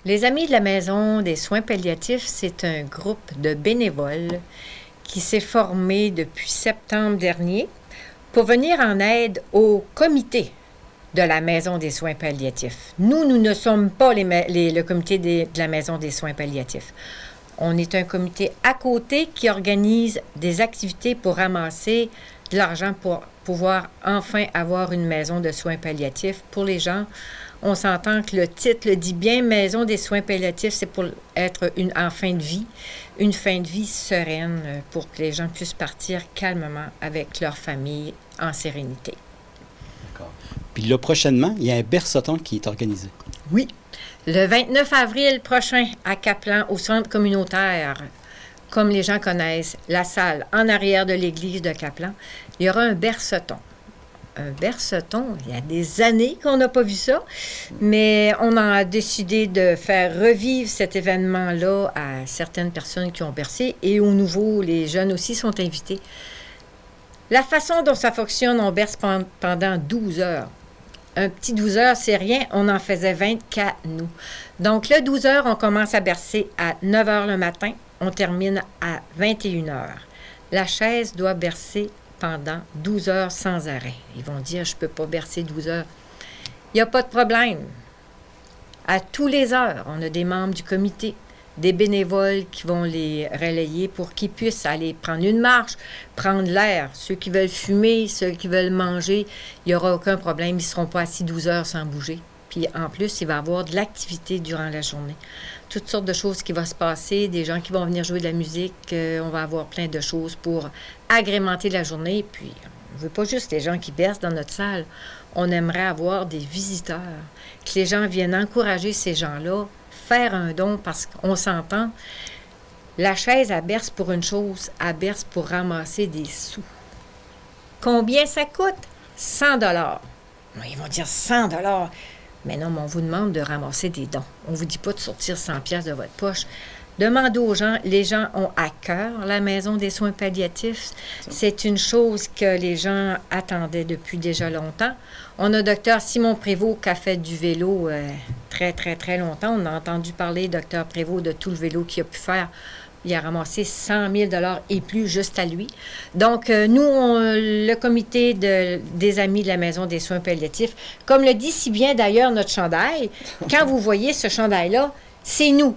Les Amis de la Maison des Soins Palliatifs, c'est un groupe de bénévoles qui s'est formé depuis septembre dernier pour venir en aide au comité de la Maison des Soins Palliatifs. Nous ne sommes pas le comité de la Maison des Soins Palliatifs. On est un comité à côté qui organise des activités pour ramasser de l'argent pour pouvoir enfin avoir une maison de soins palliatifs pour les gens. On s'entend que le titre le dit bien, Maison des soins palliatifs, c'est pour être en fin de vie, une fin de vie sereine pour que les gens puissent partir calmement avec leur famille en sérénité. D'accord. Puis là, prochainement, il y a un berceauton qui est organisé. Oui. Le 29 avril prochain, à Caplan, au centre communautaire, comme les gens connaissent, la salle en arrière de l'église de Caplan, il y aura un berceauton. Un berceauton, il y a des années qu'on n'a pas vu ça, mais on a décidé de faire revivre cet événement-là à certaines personnes qui ont bercé et aux nouveaux, les jeunes aussi sont invités. La façon dont ça fonctionne, on berce pendant 12 heures. Un petit 12 heures, c'est rien. On en faisait 24, nous. Donc, le 12 heures, on commence à bercer à 9 heures le matin. On termine à 21 heures. La chaise doit bercer pendant 12 heures sans arrêt. Ils vont dire, je ne peux pas bercer 12 heures. Il n'y a pas de problème. À tous les heures, on a des membres du comité, des bénévoles qui vont les relayer pour qu'ils puissent aller prendre une marche, prendre l'air. Ceux qui veulent fumer, ceux qui veulent manger, il n'y aura aucun problème. Ils ne seront pas assis 12 heures sans bouger. Puis en plus, il va y avoir de l'activité durant la journée. Toutes sortes de choses qui vont se passer, des gens qui vont venir jouer de la musique. On va avoir plein de choses pour agrémenter la journée. Puis on ne veut pas juste les gens qui bercent dans notre salle. On aimerait avoir des visiteurs, que les gens viennent encourager ces gens-là, faire un don parce qu'on s'entend. La chaise, elle berce pour une chose, elle berce pour ramasser des sous. Combien ça coûte? 100 $. Ils vont dire 100 $. Mais non, mais on vous demande de ramasser des dons. On ne vous dit pas de sortir 100 $ de votre poche. Demandez aux gens, les gens ont à cœur la Maison des soins palliatifs. C'est une chose que les gens attendaient depuis déjà longtemps. On a Dr Simon Prévost qui a fait du vélo très, très, très longtemps. On a entendu parler, Dr Prévost, de tout le vélo qu'il a pu faire. Il a ramassé 100 000 $ et plus juste à lui. Donc, nous, le comité des Amis de la Maison des soins palliatifs, comme le dit si bien d'ailleurs notre chandail, quand vous voyez ce chandail-là, c'est nous.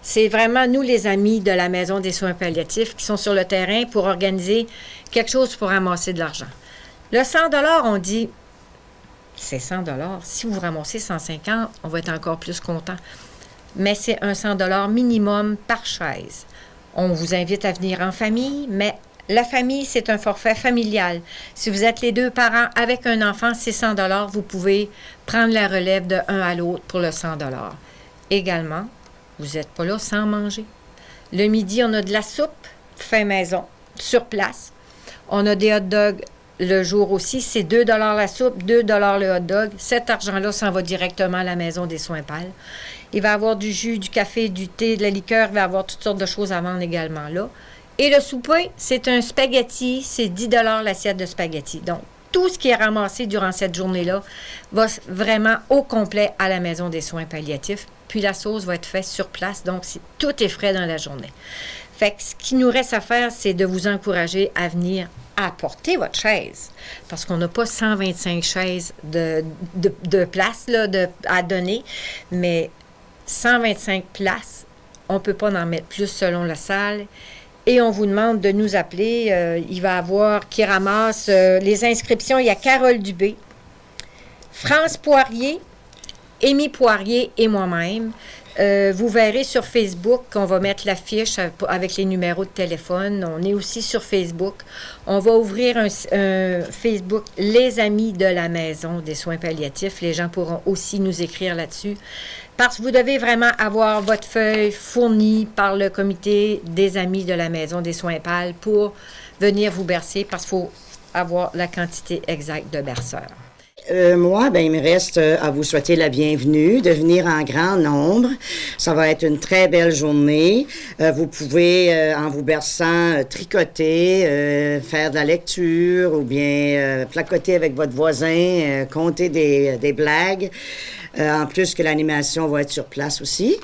C'est vraiment nous, les amis de la Maison des soins palliatifs, qui sont sur le terrain pour organiser quelque chose pour ramasser de l'argent. Le 100 $, on dit, c'est 100 $. Si vous ramassez 150, on va être encore plus content. Mais c'est un 100 $ minimum par chaise. On vous invite à venir en famille, mais la famille, c'est un forfait familial. Si vous êtes les deux parents avec un enfant, c'est 100 $. Vous pouvez prendre la relève de un à l'autre pour le 100 $. Également, vous n'êtes pas là sans manger. Le midi, on a de la soupe fait maison, sur place. On a des hot dogs le jour aussi. C'est 2 $ la soupe, 2 $ le hot dog. Cet argent-là s'en va directement à la Maison des soins PAL. Il va y avoir du jus, du café, du thé, de la liqueur. Il va y avoir toutes sortes de choses à vendre également là. Et le souper, c'est un spaghetti. C'est 10 $ l'assiette de spaghetti. Donc, tout ce qui est ramassé durant cette journée-là va vraiment au complet à la Maison des soins palliatifs. Puis la sauce va être faite sur place, donc tout est frais dans la journée. Fait que ce qui nous reste à faire, c'est de vous encourager à venir apporter votre chaise. Parce qu'on n'a pas 125 chaises de place là, à donner, mais 125 places, on ne peut pas en mettre plus selon la salle. Et on vous demande de nous appeler. Il va y avoir qui ramasse les inscriptions. Il y a Carole Dubé, France Poirier, Émy Poirier et moi-même. Vous verrez sur Facebook qu'on va mettre l'affiche avec les numéros de téléphone. On est aussi sur Facebook. On va ouvrir un Facebook Les Amis de la Maison des soins palliatifs. Les gens pourront aussi nous écrire là-dessus. Parce que vous devez vraiment avoir votre feuille fournie par le comité des Amis de la Maison des soins PAL pour venir vous bercer parce qu'il faut avoir la quantité exacte de berceurs. Moi, il me reste à vous souhaiter la bienvenue, de venir en grand nombre. Ça va être une très belle journée. Vous pouvez, en vous berçant, tricoter, faire de la lecture ou bien placoter avec votre voisin, compter des blagues. En plus que l'animation va être sur place aussi.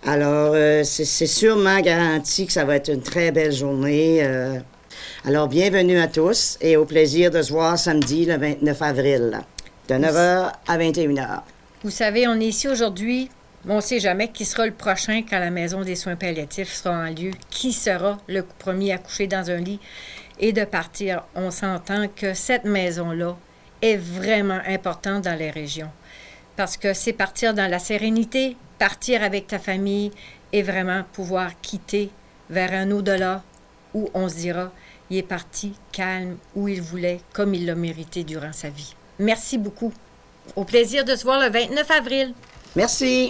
Alors, c'est sûrement garanti que ça va être une très belle journée. Alors, bienvenue à tous et au plaisir de se voir samedi, le 29 avril, de 9h à 21h. Vous savez, on est ici aujourd'hui, mais on ne sait jamais qui sera le prochain quand la maison des soins palliatifs sera en lieu, qui sera le premier à coucher dans un lit et de partir. On s'entend que cette maison-là est vraiment importante dans les régions parce que c'est partir dans la sérénité, partir avec ta famille et vraiment pouvoir quitter vers un au-delà où on se dira, il est parti calme, où il voulait, comme il l'a mérité durant sa vie. Merci beaucoup. Au plaisir de se voir le 29 avril. Merci.